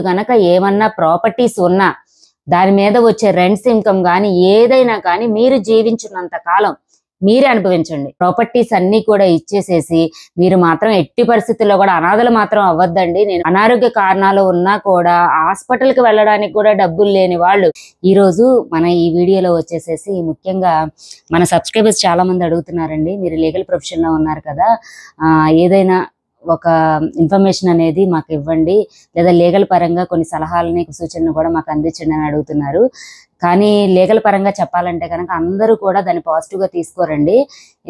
గనక ఏమన్నా ప్రాపర్టీస్ ఉన్నా దాని మీద వచ్చే రెంట్స్ ఇన్కమ్ కానీ ఏదైనా కానీ మీరు జీవించినంత కాలం మీరే అనుభవించండి. ప్రాపర్టీస్ అన్ని కూడా ఇచ్చేసేసి మీరు మాత్రం ఎట్టి పరిస్థితుల్లో కూడా అనాథలు మాత్రం అవ్వద్దండి. నేను అనారోగ్య కారణాలు ఉన్నా కూడా హాస్పిటల్కి వెళ్ళడానికి కూడా డబ్బులు లేని వాళ్ళు ఈ రోజు మన ఈ వీడియోలో వచ్చేసేసి ముఖ్యంగా మన సబ్స్క్రైబర్స్ చాలా మంది అడుగుతున్నారండి, మీరు లీగల్ ప్రొఫెషన్ లో ఉన్నారు కదా, ఏదైనా ఒక ఇన్ఫర్మేషన్ అనేది మాకు ఇవ్వండి, లేదా లీగల్ పరంగా కొన్ని సలహాలని సూచనలు కూడా మాకు అందించండి అని అడుగుతున్నారు. కానీ లీగల్ పరంగా చెప్పాలంటే కనుక అందరూ కూడా దాన్ని పాజిటివ్గా తీసుకోరండి.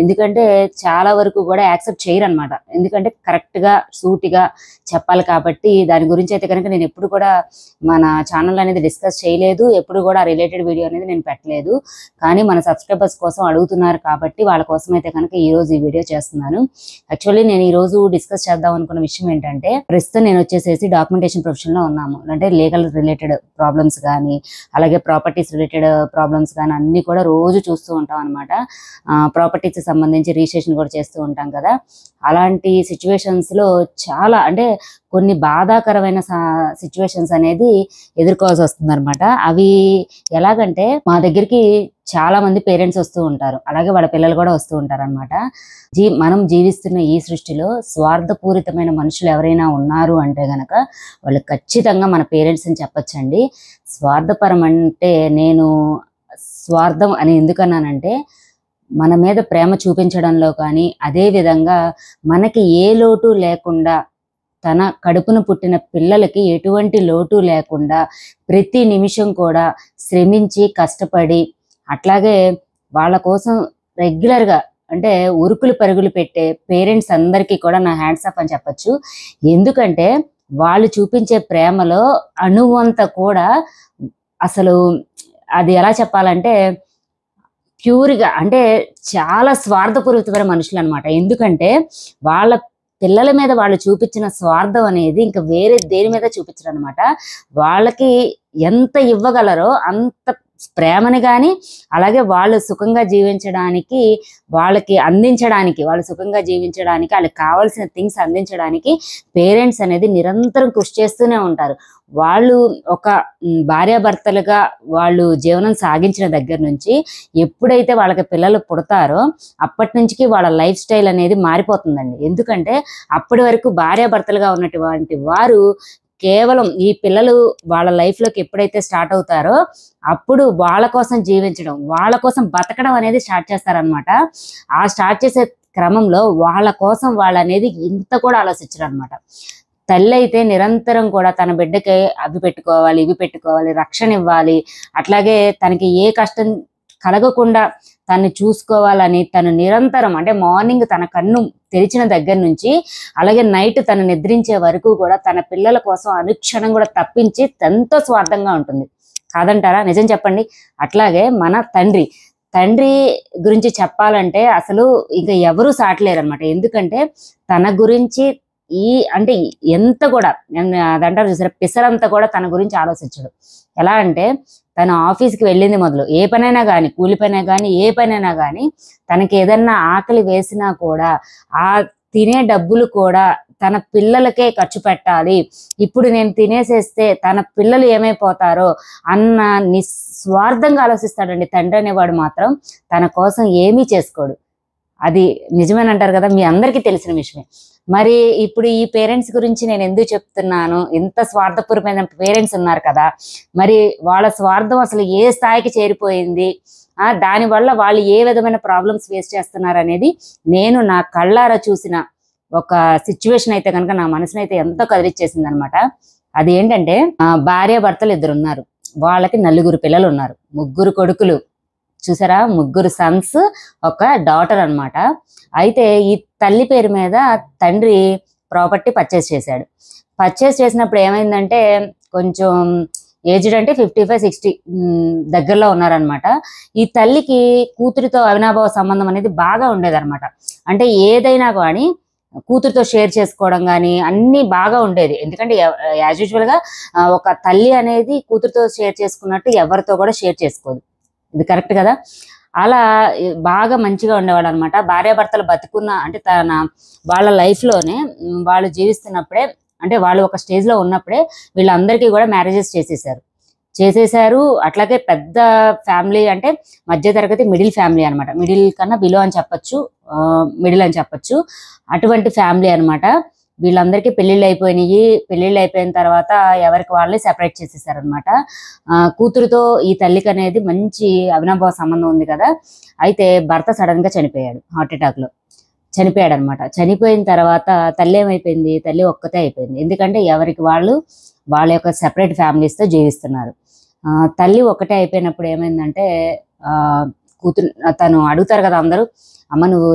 ఎందుకంటే చాలా వరకు కూడా యాక్సెప్ట్ చేయరు అనమాట. ఎందుకంటే కరెక్ట్గా సూటిగా చెప్పాలి కాబట్టి దాని గురించి అయితే కనుక నేను ఎప్పుడు కూడా మన ఛానల్ అనేది డిస్కస్ చేయలేదు, ఎప్పుడు కూడా రిలేటెడ్ వీడియో అనేది నేను పెట్టలేదు. కానీ మన సబ్స్క్రైబర్స్ కోసం అడుగుతున్నారు కాబట్టి వాళ్ళ కోసం అయితే కనుక ఈరోజు ఈ వీడియో చేస్తున్నాను. యాక్చువల్లీ నేను ఈరోజు డిస్కస్ చేద్దాం అనుకున్న విషయం ఏంటంటే, ప్రస్తుతం నేను వచ్చేసేసి డాక్యుమెంటేషన్ ప్రొఫెషన్లో ఉన్నాము. అంటే లీగల్ రిలేటెడ్ ప్రాబ్లమ్స్ కానీ అలాగే ప్రాపర్టీస్ రిలేటెడ్ ప్రాబ్లమ్స్ కానీ అన్ని కూడా రోజు చూస్తూ ఉంటాం అనమాట. ప్రాపర్టీస్ సంబంధించి రిజిస్ట్రేషన్ కూడా చేస్తూ ఉంటాం కదా. అలాంటి సిచ్యువేషన్స్ లో చాలా అంటే కొన్ని బాధాకరమైన సిచ్యువేషన్స్ అనేది ఎదుర్కోవాల్సి వస్తుంది అనమాట. అవి ఎలాగంటే, మా దగ్గరికి చాలా మంది పేరెంట్స్ వస్తూ ఉంటారు, అలాగే వాళ్ళ పిల్లలు కూడా వస్తూ ఉంటారు అనమాట. మనం జీవిస్తున్న ఈ సృష్టిలో స్వార్థపూరితమైన మనుషులు ఎవరైనా ఉన్నారు అంటే గనక వాళ్ళు ఖచ్చితంగా మన పేరెంట్స్ అని చెప్పచ్చండి. స్వార్థపరం అంటే నేను స్వార్థం అని ఎందుకన్నానంటే, మన మీద ప్రేమ చూపించడంలో కానీ అదే విధంగా మనకి ఏ లోటు లేకుండా తన కడుపున పుట్టిన పిల్లలకి ఎటువంటి లోటు లేకుండా ప్రతి నిమిషం కూడా శ్రమించి కష్టపడి అట్లాగే వాళ్ళ కోసం రెగ్యులర్గా అంటే ఉరుకులు పరుగులు పెట్టే పేరెంట్స్ అందరికీ కూడా నా హ్యాండ్స్ ఆఫ్ అని చెప్పచ్చు. ఎందుకంటే వాళ్ళు చూపించే ప్రేమలో అణువంత కూడా అసలు అది ఎలా చెప్పాలంటే ప్యూర్గా అంటే చాలా స్వార్థపూరితమైన మనుషులు అనమాట. ఎందుకంటే వాళ్ళ పిల్లల మీద వాళ్ళు చూపించిన స్వార్థం అనేది ఇంకా వేరే దేని మీద చూపించరు అనమాట. వాళ్ళకి ఎంత ఇవ్వగలరో అంత ప్రేమని కానీ అలాగే వాళ్ళు సుఖంగా జీవించడానికి వాళ్ళకి అందించడానికి, వాళ్ళు సుఖంగా జీవించడానికి వాళ్ళకి కావాల్సిన థింగ్స్ అందించడానికి పేరెంట్స్ అనేది నిరంతరం కృషి చేస్తూనే ఉంటారు. వాళ్ళు ఒక భార్యాభర్తలుగా వాళ్ళు జీవనం సాగించిన దగ్గర నుంచి ఎప్పుడైతే వాళ్ళకి పిల్లలు పుడతారో అప్పటి నుంచి వాళ్ళ లైఫ్ స్టైల్ అనేది మారిపోతుందండి. ఎందుకంటే అప్పటి వరకు భార్యాభర్తలుగా ఉన్నటువంటి వారు కేవలం ఈ పిల్లలు వాళ్ళ లైఫ్లోకి ఎప్పుడైతే స్టార్ట్ అవుతారో అప్పుడు వాళ్ళ కోసం జీవించడం, వాళ్ళ కోసం బతకడం అనేది స్టార్ట్ చేస్తారనమాట. ఆ స్టార్ట్ చేసే క్రమంలో వాళ్ళ కోసం వాళ్ళు అనేది ఇంత కూడా ఆలోచించరు అనమాట. తల్లి అయితే నిరంతరం కూడా తన బిడ్డకి అవి పెట్టుకోవాలి, ఇవి పెట్టుకోవాలి, రక్షణ ఇవ్వాలి, అట్లాగే తనకి ఏ కష్టం కలగకుండా తను చూసుకోవాలని తను నిరంతరం అంటే మార్నింగ్ తన కన్ను తెరిచిన దగ్గర నుంచి అలాగే నైట్ తను నిద్రించే వరకు కూడా తన పిల్లల కోసం అనుక్షణం కూడా తప్పించి ఎంతో స్వార్థంగా ఉంటుంది. కాదంటారా? నిజం చెప్పండి. అట్లాగే మన తండ్రి గురించి చెప్పాలంటే అసలు ఇంకా ఎవరూ సాటలేరు అనమాట. ఎందుకంటే తన గురించి అంటే ఎంత కూడా అదంటారు చూసారా, పిసరంతా కూడా తన గురించి ఆలోచించడు. ఎలా అంటే తను ఆఫీస్కి వెళ్ళింది మొదలు ఏ పనైనా కానీ, కూలి పైనా కానీ ఏ పనైనా కానీ తనకి ఏదన్నా ఆకలి వేసినా కూడా ఆ తినే డబ్బులు కూడా తన పిల్లలకే ఖర్చు పెట్టాలి. ఇప్పుడు నేను తినేసేస్తే తన పిల్లలు ఏమైపోతారో అన్న నిస్వార్థంగా ఆలోచిస్తాడండి తండ్రి అనేవాడు. మాత్రం తన కోసం ఏమీ చేసుకోడు. అది నిజమేనంటారు కదా, మీ అందరికీ తెలిసిన విషయమే. మరి ఇప్పుడు ఈ పేరెంట్స్ గురించి నేను ఎందుకు చెప్తున్నాను, ఇంత స్వార్థపూర్వమైన పేరెంట్స్ ఉన్నారు కదా, మరి వాళ్ళ స్వార్థం అసలు ఏ స్థాయికి చేరిపోయింది, దానివల్ల వాళ్ళు ఏ విధమైన ప్రాబ్లమ్స్ ఫేస్ చేస్తున్నారు అనేది నేను నా కళ్ళారా చూసిన ఒక సిచ్యువేషన్ అయితే కనుక నా మనసునైతే ఎంతో కదిలిచ్చేసింది అనమాట. అది ఏంటంటే, భార్యాభర్తలు 2 ఉన్నారు, వాళ్ళకి 4 పిల్లలు ఉన్నారు, 3 కొడుకులు చూసారా, 3 సన్స్, 1 డాటర్ అనమాట. అయితే ఈ తల్లి పేరు మీద తండ్రి ప్రాపర్టీ పర్చేస్ చేశాడు. పర్చేస్ చేసినప్పుడు ఏమైందంటే కొంచెం ఏజ్డ్ అంటే 55-60 దగ్గరలో ఉన్నారనమాట. ఈ తల్లికి కూతురితో అవినాభావ సంబంధం అనేది బాగా ఉండేదన్నమాట. అంటే ఏదైనా కానీ కూతురుతో షేర్ చేసుకోవడం కానీ అన్ని బాగా ఉండేది. ఎందుకంటే యాజ్ యూజువల్ గా ఒక తల్లి అనేది కూతురుతో షేర్ చేసుకున్నట్టు ఎవరితో కూడా షేర్ చేసుకోదు. ఇది కరెక్ట్ కదా. అలా బాగా మంచిగా ఉండేవాడు అనమాట. భార్యాభర్తలు బతుకున్న అంటే వాళ్ళ లైఫ్లోనే వాళ్ళు జీవిస్తున్నప్పుడే అంటే వాళ్ళు ఒక స్టేజ్ లో ఉన్నప్పుడే వీళ్ళందరికీ కూడా మ్యారేజెస్ చేసేసారు. అట్లాగే పెద్ద ఫ్యామిలీ, అంటే మధ్య తరగతి మిడిల్ ఫ్యామిలీ అనమాట. మిడిల్ కన్నా బిలో అని చెప్పొచ్చు, మిడిల్ అని చెప్పొచ్చు. అటువంటి ఫ్యామిలీ అనమాట. వీళ్ళందరికీ పెళ్లిళ్ళు అయిపోయిన తర్వాత ఎవరికి వాళ్ళని సెపరేట్ చేసేసారనమాట. కూతురుతో ఈ తల్లికి అనేది మంచి అవినాభావ సంబంధం ఉంది కదా. అయితే భర్త సడన్ గా చనిపోయాడు, హార్ట్ అటాక్ లో చనిపోయాడు అనమాట. చనిపోయిన తర్వాత తల్లి ఏమైపోయింది, తల్లి ఒక్కతే అయిపోయింది. ఎందుకంటే ఎవరికి వాళ్ళు వాళ్ళ యొక్క సెపరేట్ ఫ్యామిలీస్ తో జీవిస్తున్నారు. తల్లి ఒక్కటే అయిపోయినప్పుడు ఏమైందంటే కూతురు తను అడుగుతారు కదా అందరూ, అమ్మ నువ్వు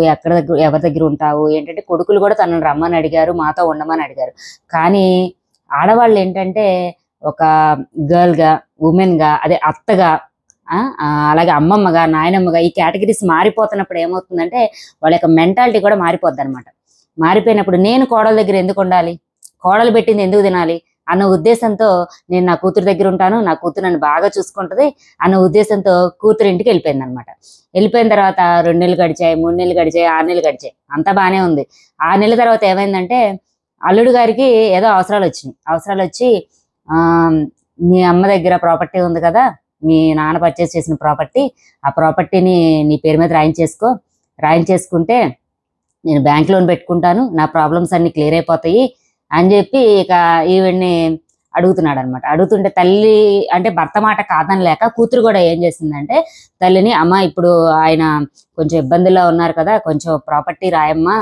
ఎవరి దగ్గర ఉంటావు ఏంటంటే, కొడుకులు కూడా తనను రమ్మని అడిగారు, మాతో ఉండమని అడిగారు. కానీ ఆడవాళ్ళు ఏంటంటే ఒక గర్ల్ గా, ఉమెన్ గా, అదే అత్తగా, అలాగే అమ్మమ్మగా, నాయనమ్మగా ఈ కేటగిరీస్ మారిపోతున్నప్పుడు ఏమవుతుందంటే వాళ్ళ యొక్క మెంటాలిటీ కూడా మారిపోద్ది అనమాట. మారిపోయినప్పుడు నేను కోడల దగ్గర ఎందుకు ఉండాలి, కోడలు పెట్టింది ఎందుకు తినాలి అన్న ఉద్దేశంతో నేను నా కూతురు దగ్గర ఉంటాను, నా కూతురు నన్ను బాగా చూసుకుంటది అన్న ఉద్దేశంతో కూతురు ఇంటికి వెళ్ళిపోయింది అనమాట. వెళ్ళిపోయిన తర్వాత 2 నెలలు గడిచాయి, 3 నెలలు గడిచాయి, 6 నెలలు గడిచాయి, అంతా బాగానే ఉంది. 6 నెలల తర్వాత ఏమైందంటే అల్లుడు గారికి ఏదో అవసరాలు వచ్చి మీ అమ్మ దగ్గర ప్రాపర్టీ ఉంది కదా, మీ నాన్న పర్చేస్ చేసిన ప్రాపర్టీ, ఆ ప్రాపర్టీని నీ పేరు మీద రాయించేసుకుంటే నేను బ్యాంక్ లోన్ పెట్టుకుంటాను, నా ప్రాబ్లమ్స్ అన్ని క్లియర్ అయిపోతాయి అని చెప్పి ఇక ఈవిడ్ని అడుగుతున్నాడు అనమాట. అడుగుతుంటే తల్లి అంటే భర్త మాట కాదనలేక కూతురు కూడా ఏం చేసిందంటే తల్లిని, అమ్మ ఇప్పుడు ఆయన కొంచెం ఇబ్బందుల్లో ఉన్నారు కదా, కొంచెం ప్రాపర్టీ రాయమ్మా,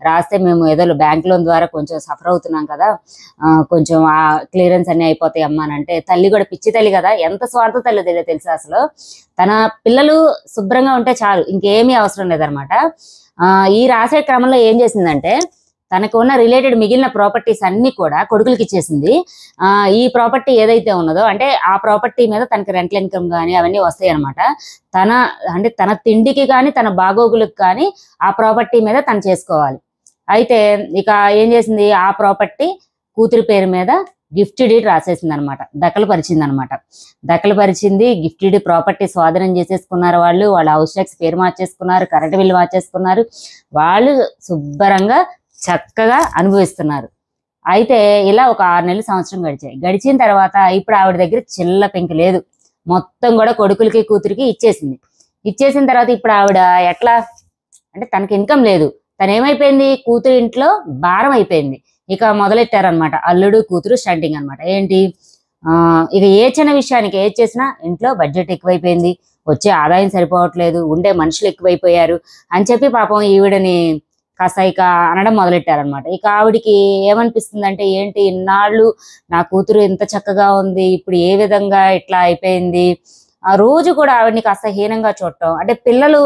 రాస్తే మేము ఏదో బ్యాంక్ లోన్ ద్వారా కొంచెం సఫర్ అవుతున్నాం కదా, కొంచెం ఆ క్లియరెన్స్ అన్ని అయిపోతాయి అమ్మా అని అంటే, తల్లి కూడా పిచ్చి తల్లి కదా, ఎంత స్వార్థ తల్లి తెలుసా అసలు. తన పిల్లలు శుభ్రంగా ఉంటే చాలు, ఇంకేమీ అవసరం లేదనమాట. ఈ రాసే క్రమంలో ఏం చేసిందంటే తనకు ఉన్న రిలేటెడ్ మిగిలిన ప్రాపర్టీస్ అన్ని కూడా కొడుకులకి ఇచ్చేసింది. ఈ ప్రాపర్టీ ఏదైతే ఉన్నదో అంటే ఆ ప్రాపర్టీ మీద తనకి రెంటల్ ఇన్కమ్ కానీ అవన్నీ వస్తాయి అనమాట. తన తిండికి కానీ తన బాగోగులకు కానీ ఆ ప్రాపర్టీ మీద తను చేసుకోవాలి. అయితే ఇక ఏం చేసింది, ఆ ప్రాపర్టీ కూతురి పేరు మీద గిఫ్ట్ డీడ్ రాసేసింది అనమాట, దఖలుపరిచింది. గిఫ్ట్ డీడ్ ప్రాపర్టీ స్వాధీనం చేసేసుకున్నారు వాళ్ళ హౌస్ ట్యాక్స్ పేరు మార్చేసుకున్నారు, కరెంట్ బిల్లు మార్చేసుకున్నారు, వాళ్ళు శుభ్రంగా చక్కగా అనుభవిస్తున్నారు. అయితే ఇలా ఒక 6 నెలలు సంవత్సరం గడిచిన తర్వాత ఇప్పుడు ఆవిడ దగ్గర చిల్ల పెంకి లేదు, మొత్తం కూడా కొడుకులకి కూతురికి ఇచ్చేసిన తర్వాత ఇప్పుడు ఆవిడ ఎట్లా అంటే తనకి ఇన్కమ్ లేదు, తను ఏమైపోయింది, కూతురు ఇంట్లో భారం అయిపోయింది. ఇక మొదలెట్టారనమాట అల్లుడు కూతురు స్టంటింగ్ అనమాట. ఏంటి, ఇక ఏ చిన్న విషయానికి ఏది చేసినా ఇంట్లో బడ్జెట్ ఎక్కువైపోయింది, వచ్చే ఆదాయం సరిపోవట్లేదు, ఉండే మనుషులు ఎక్కువైపోయారు అని చెప్పి పాపం ఈవిడని కాస్త ఇక అనడం మొదలెట్టారనమాట. ఇక ఆవిడికి ఏమనిపిస్తుంది అంటే, ఏంటి ఇన్నాళ్ళు నా కూతురు ఎంత చక్కగా ఉంది, ఇప్పుడు ఏ విధంగా ఇట్లా అయిపోయింది, ఆ రోజు కూడా ఆవిడని కాస్త హీనంగా చూడటం. అంటే పిల్లలు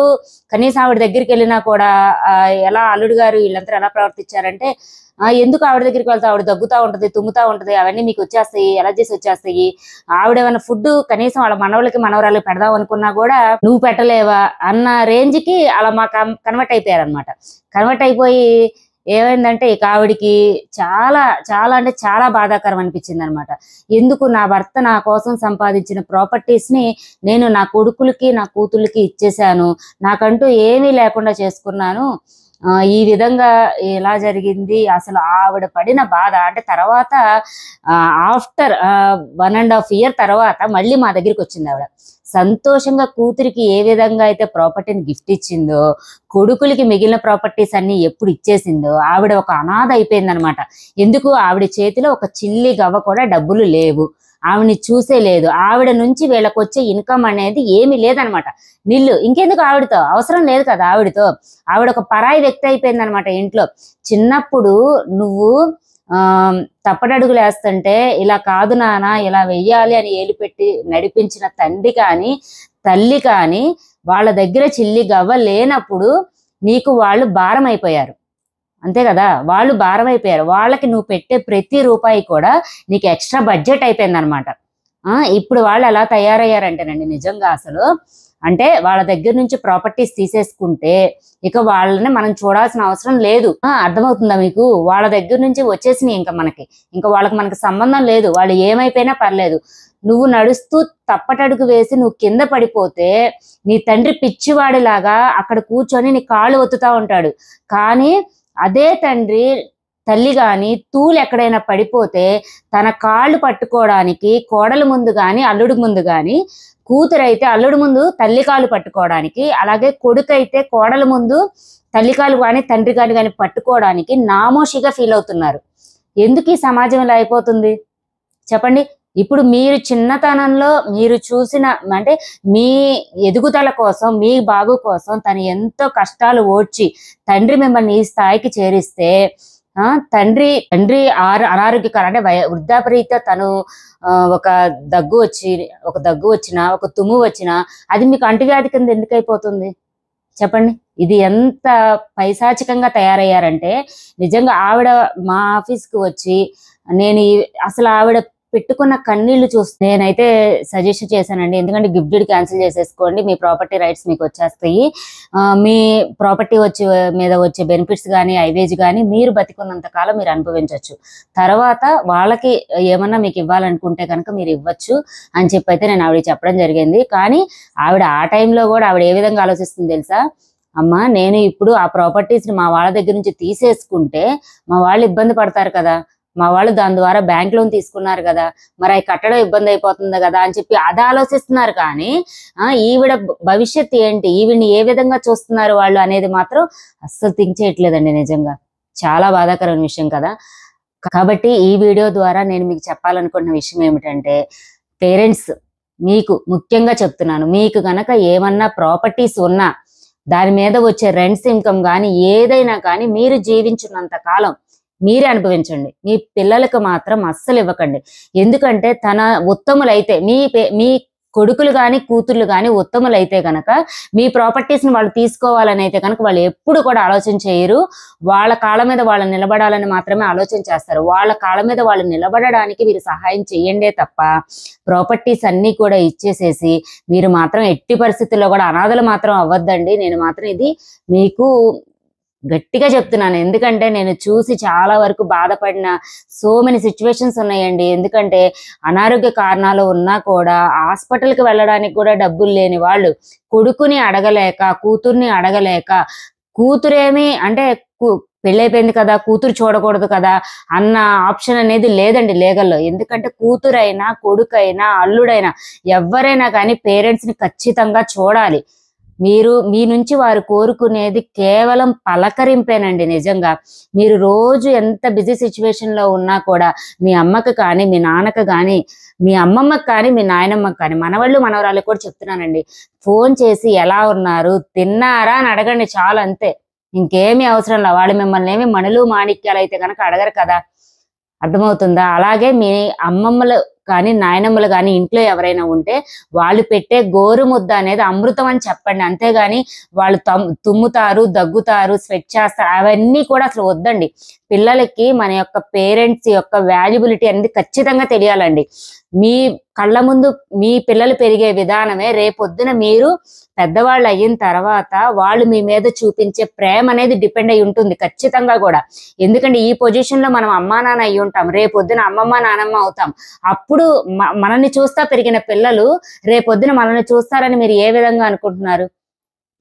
కనీసం ఆవిడ దగ్గరికి వెళ్ళినా కూడా ఎలా అల్లుడు గారు వీళ్ళంతా ఎలా ప్రవర్తించారంటే, ఎందుకు ఆవిడ దగ్గరికి వెళ్తా, ఆవిడ దగ్గుతా ఉంటది, తుమ్ముతా ఉంటది, అవన్నీ మీకు వచ్చేస్తాయి, ఎలర్జీస్ వచ్చేస్తాయి, ఆవిడ ఏమైనా ఫుడ్ కనీసం వాళ్ళ మనవలకి మనవరాలకి పెడదాం అనుకున్నా కూడా నువ్వు పెట్టలేవా అన్న రేంజ్ కి అలా మా కన్వర్ట్ అయిపోయారనమాట. కన్వర్ట్ అయిపోయి ఏమైందంటే ఇక ఆవిడికి చాలా చాలా అంటే చాలా బాధాకరం అనిపించింది అనమాట. ఎందుకు నా భర్త నా కోసం సంపాదించిన ప్రాపర్టీస్ ని నేను నా కొడుకులకి నా కూతుళ్ళకి ఇచ్చేసాను, నాకంటూ ఏమీ లేకుండా చేసుకున్నాను, ఈ విధంగా ఎలా జరిగింది అసలు ఆవిడ పడిన బాధ. అంటే తర్వాత ఆఫ్టర్ 1.5 year తర్వాత మళ్ళీ మా దగ్గరికి వచ్చింది ఆవిడ. సంతోషంగా కూతురికి ఏ విధంగా అయితే ప్రాపర్టీని గిఫ్ట్ ఇచ్చిందో, కొడుకులకి మిగిలిన ప్రాపర్టీస్ అన్ని ఎప్పుడు ఇచ్చేసిందో, ఆవిడ ఒక అనాథ అయిపోయింది అనమాట. ఎందుకు, ఆవిడ చేతిలో ఒక చిల్లి గవ్వ కూడా డబ్బులు లేవు, ఆవిడని చూసే లేదు, ఆవిడ నుంచి వీళ్ళకి వచ్చే ఇన్కమ్ అనేది ఏమీ లేదనమాట, నిల్లు. ఇంకెందుకు ఆవిడతో అవసరం లేదు కదా, ఆవిడ ఒక పరాయి వ్యక్తి అయిపోయింది అనమాట ఇంట్లో. చిన్నప్పుడు నువ్వు తప్పటడుగులు వేస్తుంటే ఇలా కాదు నాన్న ఇలా వెయ్యాలి అని ఏలు పెట్టి నడిపించిన తండ్రి కానీ తల్లి కానీ వాళ్ళ దగ్గర చిల్లి గవ్వ లేనప్పుడు నీకు వాళ్ళు భారం అయిపోయారు, అంతే కదా, వాళ్ళు భారం అయిపోయారు. వాళ్ళకి నువ్వు పెట్టే ప్రతి రూపాయి కూడా నీకు ఎక్స్ట్రా బడ్జెట్ అయిపోయింది అనమాట. ఇప్పుడు వాళ్ళు ఎలా తయారయ్యారంటేనండి, నిజంగా అసలు అంటే వాళ్ళ దగ్గర నుంచి ప్రాపర్టీస్ తీసేసుకుంటే ఇక వాళ్ళని మనం చూడాల్సిన అవసరం లేదు. అర్థమవుతుందా మీకు, వాళ్ళ దగ్గర నుంచి వచ్చేసినాయి ఇంకా వాళ్ళకి మనకి సంబంధం లేదు, వాళ్ళు ఏమైపోయినా పర్లేదు. నువ్వు నడుస్తూ తప్పటడుగు వేసి నువ్వు కింద పడిపోతే నీ తండ్రి పిచ్చివాడిలాగా అక్కడ కూర్చొని నీ కాళ్ళు ఒత్తుతా ఉంటాడు. కానీ అదే తండ్రి తల్లి గాని తూలు ఎక్కడైనా పడిపోతే తన కాళ్ళు పట్టుకోవడానికి కోడల ముందు గాని అల్లుడి ముందు గాని, కూతురైతే అల్లుడి ముందు తల్లి కాళ్ళు పట్టుకోవడానికి, అలాగే కొడుకైతే కోడల ముందు తల్లి కాళ్ళు కానీ తండ్రి కాళ్ళు కానీ పట్టుకోవడానికి నామోషిగా ఫీల్ అవుతున్నారు. ఎందుకు ఈ సమాజం ఇలా అయిపోతుంది చెప్పండి? ఇప్పుడు మీరు చిన్నతనంలో మీరు చూసిన అంటే మీ ఎదుగుదల కోసం, మీ బాగు కోసం తను ఎంతో కష్టాలు ఓడ్చి తండ్రి మిమ్మల్ని ఈ స్థాయికి చేరిస్తే తండ్రి అనారోగ్యకర అంటే వృద్ధాప్యరీత్యా తను ఒక దగ్గు వచ్చినా, ఒక తుమ్ము వచ్చినా అది మీకు అంటువ్యాధి కింద ఎందుకు అయిపోతుంది చెప్పండి? ఇది ఎంత పైశాచికంగా తయారయ్యారంటే నిజంగా ఆవిడ మా ఆఫీస్కి వచ్చి నేను అసలు ఆవిడ పెట్టుకున్న కన్నీళ్లు చూస్తే నేనైతే సజెస్ట్ చేశానండి. ఎందుకంటే గిఫ్ట్ డీడ్ క్యాన్సిల్ చేసేసుకోండి, మీ ప్రాపర్టీ రైట్స్ మీకు వచ్చేస్తాయి. మీ ప్రాపర్టీ మీద వచ్చే బెనిఫిట్స్ కానీ ఐవేజ్ కానీ మీరు బతికున్నంత కాలం మీరు అనుభవించవచ్చు. తర్వాత వాళ్ళకి ఏమన్నా మీకు ఇవ్వాలనుకుంటే కనుక మీరు ఇవ్వచ్చు అని చెప్పి అయితే నేను ఆవిడ చెప్పడం జరిగింది. కానీ ఆవిడ ఆ టైంలో కూడా ఆవిడ ఏ విధంగా ఆలోచిస్తుంది తెలుసా? అమ్మ నేను ఇప్పుడు ఆ ప్రాపర్టీస్ని మా వాళ్ళ దగ్గర నుంచి తీసేసుకుంటే మా వాళ్ళు ఇబ్బంది పడతారు కదా, మా వాళ్ళు దాని ద్వారా బ్యాంక్ లోన్ తీసుకున్నారు కదా, మరి అవి కట్టడం ఇబ్బంది అయిపోతుంది కదా అని చెప్పి అది ఆలోచిస్తున్నారు. కానీ ఈవిడ భవిష్యత్తు ఏంటి, ఈవిడ్ని ఏ విధంగా చూస్తున్నారు వాళ్ళు అనేది మాత్రం అస్సలు థింక్ చేయట్లేదండి. నిజంగా చాలా బాధాకరమైన విషయం కదా. కాబట్టి ఈ వీడియో ద్వారా నేను మీకు చెప్పాలనుకున్న విషయం ఏమిటంటే, పేరెంట్స్ మీకు ముఖ్యంగా చెప్తున్నాను, మీకు గనక ఏమన్నా ప్రాపర్టీస్ ఉన్నా దాని మీద వచ్చే రెంట్స్ ఇన్కమ్ కానీ ఏదైనా కానీ మీరు జీవించినంత కాలం మీరే అనుభవించండి. మీ పిల్లలకు మాత్రం అస్సలు ఇవ్వకండి. ఎందుకంటే తన ఉత్తములైతే మీ కొడుకులు కానీ కూతుర్లు కానీ ఉత్తములైతే కనుక మీ ప్రాపర్టీస్ని వాళ్ళు తీసుకోవాలని అయితే కనుక వాళ్ళు ఎప్పుడు కూడా ఆలోచన చేయరు. వాళ్ళ కాళ్ళ మీద వాళ్ళు నిలబడాలని మాత్రమే ఆలోచన చేస్తారు. వాళ్ళ కాళ్ళ మీద వాళ్ళు నిలబడడానికి మీరు సహాయం చేయండే తప్ప ప్రాపర్టీస్ అన్నీ కూడా ఇచ్చేసేసి మీరు మాత్రం ఎట్టి పరిస్థితుల్లో కూడా అనాథలు మాత్రం అవ్వద్దండి. నేను మాత్రం ఇది మీకు గట్టిగా చెప్తున్నాను. ఎందుకంటే నేను చూసి చాలా వరకు బాధపడిన సో మెనీ సిచ్యువేషన్స్ ఉన్నాయండి. ఎందుకంటే అనారోగ్య కారణాలు ఉన్నా కూడా హాస్పిటల్కి వెళ్ళడానికి కూడా డబ్బులు లేని వాళ్ళు కొడుకుని అడగలేక, కూతుర్ని అడగలేక, కూతురేమి అంటే పెళ్ళైపోయింది కదా కూతురు చూడకూడదు కదా అన్న ఆప్షన్ అనేది లేదండి లీగల్లో. ఎందుకంటే కూతురైనా కొడుకైనా అల్లుడైనా ఎవరైనా కానీ పేరెంట్స్ని ఖచ్చితంగా చూడాలి. మీ నుంచి వారు కోరుకునేది కేవలం పలకరింపేనండి. నిజంగా మీరు రోజు ఎంత బిజీ సిచ్యువేషన్ లో ఉన్నా కూడా మీ అమ్మకు కానీ, మీ నాన్నకు కానీ, మీ అమ్మమ్మకి కానీ, మీ నాయనమ్మకి కానీ, మనవాళ్ళు మనవరాళ్ళు కూడా చెప్తున్నానండి, ఫోన్ చేసి ఎలా ఉన్నారు, తిన్నారా అని అడగండి చాలు, అంతే. ఇంకేమీ అవసరం లేదు. వాళ్ళు మిమ్మల్ని ఏమి మణులు మాణిక్యాలు అయితే కనుక అడగరు కదా, అర్థమవుతుందా? అలాగే మీ అమ్మమ్మలు కానీ నాయనమ్మలు కానీ ఇంట్లో ఎవరైనా ఉంటే వాళ్ళు పెట్టే గోరు ముద్ద అనేది అమృతం అని చెప్పండి. అంతేగాని వాళ్ళు తుమ్ముతారు, దగ్గుతారు, స్వెట్ చేస్తారు అవన్నీ కూడా అసలు వద్దండి. పిల్లలకి మన యొక్క పేరెంట్స్ యొక్క వాల్యుబిలిటీ అనేది ఖచ్చితంగా తెలియాలండి. మీ కళ్ళ ముందు మీ పిల్లలు పెరిగే విధానమే రేపొద్దున మీరు పెద్దవాళ్ళు అయిన తర్వాత వాళ్ళు మీ మీద చూపించే ప్రేమ అనేది డిపెండ్ అయి ఉంటుంది ఖచ్చితంగా కూడా. ఎందుకంటే ఈ పొజిషన్ లో మనం అమ్మా నాన్న అయి ఉంటాం, రేపొద్దున అమ్మమ్మ నానమ్మ అవుతాం. అప్పుడు మనల్ని చూస్తా పెరిగిన పిల్లలు రేపొద్దున మనల్ని చూస్తారని మీరు ఏ విధంగా అనుకుంటున్నారు?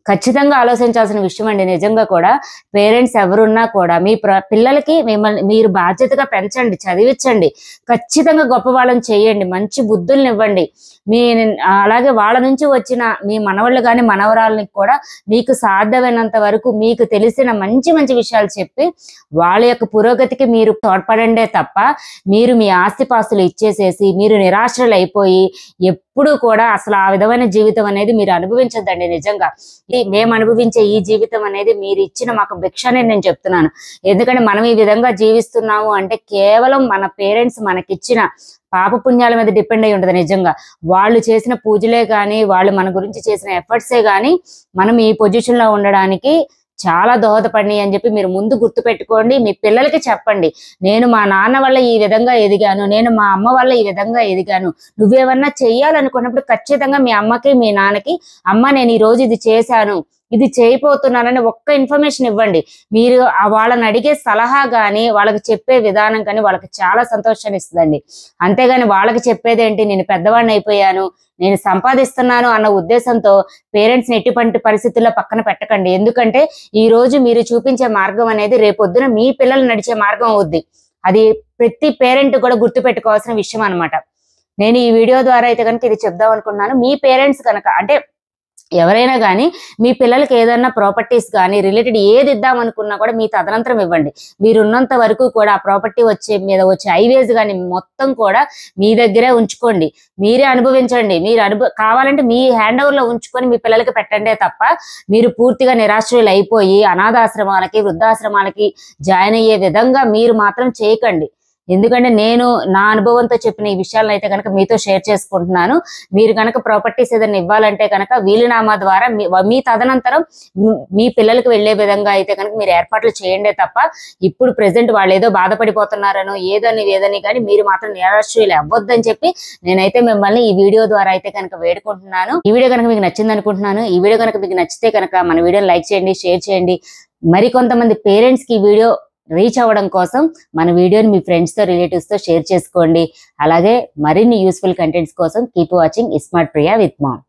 ఖచ్చితంగా ఆలోచించాల్సిన విషయం అండి. నిజంగా కూడా పేరెంట్స్ ఎవరున్నా కూడా మీ పిల్లలకి మిమ్మల్ని మీరు బాధ్యతగా పెంచండి, చదివించండి, ఖచ్చితంగా గొప్ప వాళ్ళని చేయండి, మంచి బుద్ధుల్ని ఇవ్వండి. అలాగే వాళ్ళ నుంచి వచ్చిన మీ మనవాళ్ళు కానీ మనవరాలని కూడా మీకు సాధ్యమైనంత వరకు మీకు తెలిసిన మంచి మంచి విషయాలు చెప్పి వాళ్ళ యొక్క పురోగతికి మీరు తోడ్పడండే తప్ప మీరు మీ ఆస్తిపాస్తులు ఇచ్చేసేసి మీరు నిరాశ్రలు అయిపోయి ఎప్పుడు కూడా అసలు ఆ విధమైన జీవితం అనేది మీరు అనుభవించద్దండి. నిజంగా మేము అనుభవించే ఈ జీవితం అనేది మీరు ఇచ్చిన మాకు భిక్ష అని నేను చెప్తున్నాను. ఎందుకంటే మనం ఈ విధంగా జీవిస్తున్నాము అంటే కేవలం మన పేరెంట్స్ మనకిచ్చిన పాప పుణ్యాల మీద డిపెండ్ అయి ఉంటుంది. నిజంగా వాళ్ళు చేసిన పూజలే కానీ వాళ్ళు మన గురించి చేసిన ఎఫర్ట్సే కానీ మనం ఈ పొజిషన్ లో ఉండడానికి చాలా దోహదపడినాయి అని చెప్పి మీరు ముందు గుర్తు పెట్టుకోండి. మీ పిల్లలకి చెప్పండి, నేను మా నాన్న వల్ల ఈ విధంగా ఎదిగాను, నేను మా అమ్మ వల్ల ఈ విధంగా ఎదిగాను, నువ్వేమన్నా చెయ్యాలనుకున్నప్పుడు ఖచ్చితంగా మీ అమ్మకి మీ నాన్నకి అమ్మ నేను ఈ రోజు ఇది చేశాను, ఇది చేయబోతున్నానని ఒక్క ఇన్ఫర్మేషన్ ఇవ్వండి. మీరు వాళ్ళని అడిగే సలహా గాని, వాళ్ళకి చెప్పే విధానం కానీ వాళ్ళకి చాలా సంతోషాన్ని ఇస్తుందండి. అంతేగాని వాళ్ళకి చెప్పేది ఏంటి, నేను పెద్దవాడిని అయిపోయాను, నేను సంపాదిస్తున్నాను అన్న ఉద్దేశంతో పేరెంట్స్ని ఎటువంటి పరిస్థితుల్లో పక్కన పెట్టకండి. ఎందుకంటే ఈ రోజు మీరు చూపించే మార్గం అనేది రేపొద్దున మీ పిల్లలు నడిచే మార్గం అవుద్ది. అది ప్రతి పేరెంట్ కూడా గుర్తు పెట్టుకోవాల్సిన విషయం అనమాట. నేను ఈ వీడియో ద్వారా అయితే కనుక ఇది చెప్దాం అనుకుంటున్నాను. మీ పేరెంట్స్ కనుక అంటే ఎవరైనా కానీ మీ పిల్లలకి ఏదైనా ప్రాపర్టీస్ కానీ రిలేటెడ్ ఏది ఇద్దాం అనుకున్నా కూడా మీ తదనంతరం ఇవ్వండి. మీరున్నంత వరకు కూడా ఆ ప్రాపర్టీ మీద వచ్చే హైవేస్ కానీ మొత్తం కూడా మీ దగ్గరే ఉంచుకోండి. మీరే అనుభవించండి. మీరు కావాలంటే మీ హ్యాండ్ ఓవర్ లో ఉంచుకొని మీ పిల్లలకి పెట్టండే తప్ప మీరు పూర్తిగా నిరాశ్రయులు అయిపోయి అనాథాశ్రమాలకి వృద్ధాశ్రమాలకి జాయిన్ అయ్యే విధంగా మీరు మాత్రం చేయకండి. ఎందుకంటే నేను నా అనుభవంతో చెప్పిన ఈ విషయాలను అయితే కనుక మీతో షేర్ చేసుకుంటున్నాను. మీరు కనుక ప్రాపర్టీస్ ఏదైనా ఇవ్వాలంటే కనుక వీలునామా ద్వారా మీ తదనంతరం మీ పిల్లలకు వెళ్లే విధంగా అయితే కనుక మీరు ఏర్పాట్లు చేయండి తప్ప ఇప్పుడు ప్రెసెంట్ వాళ్ళు ఏదో బాధపడిపోతున్నారనో ఏదని కానీ మీరు మాత్రం నిరాశ్రయులు అవ్వద్దని చెప్పి నేనైతే మిమ్మల్ని ఈ వీడియో ద్వారా అయితే కనుక వేడుకుంటున్నాను. ఈ వీడియో కనుక మీకు నచ్చింది అనుకుంటున్నాను. ఈ వీడియో కనుక మీకు నచ్చితే కనుక మన వీడియోని లైక్ చేయండి, షేర్ చేయండి. మరికొంతమంది పేరెంట్స్ కి ఈ వీడియో రీచ్ అవ్వడం కోసం మన వీడియోని మీ ఫ్రెండ్స్ తో రిలేటివ్స్ తో షేర్ చేసుకోండి. అలాగే మరిన్ని యూస్ఫుల్ కంటెంట్స్ కోసం keep watching smart Priya with ma'am.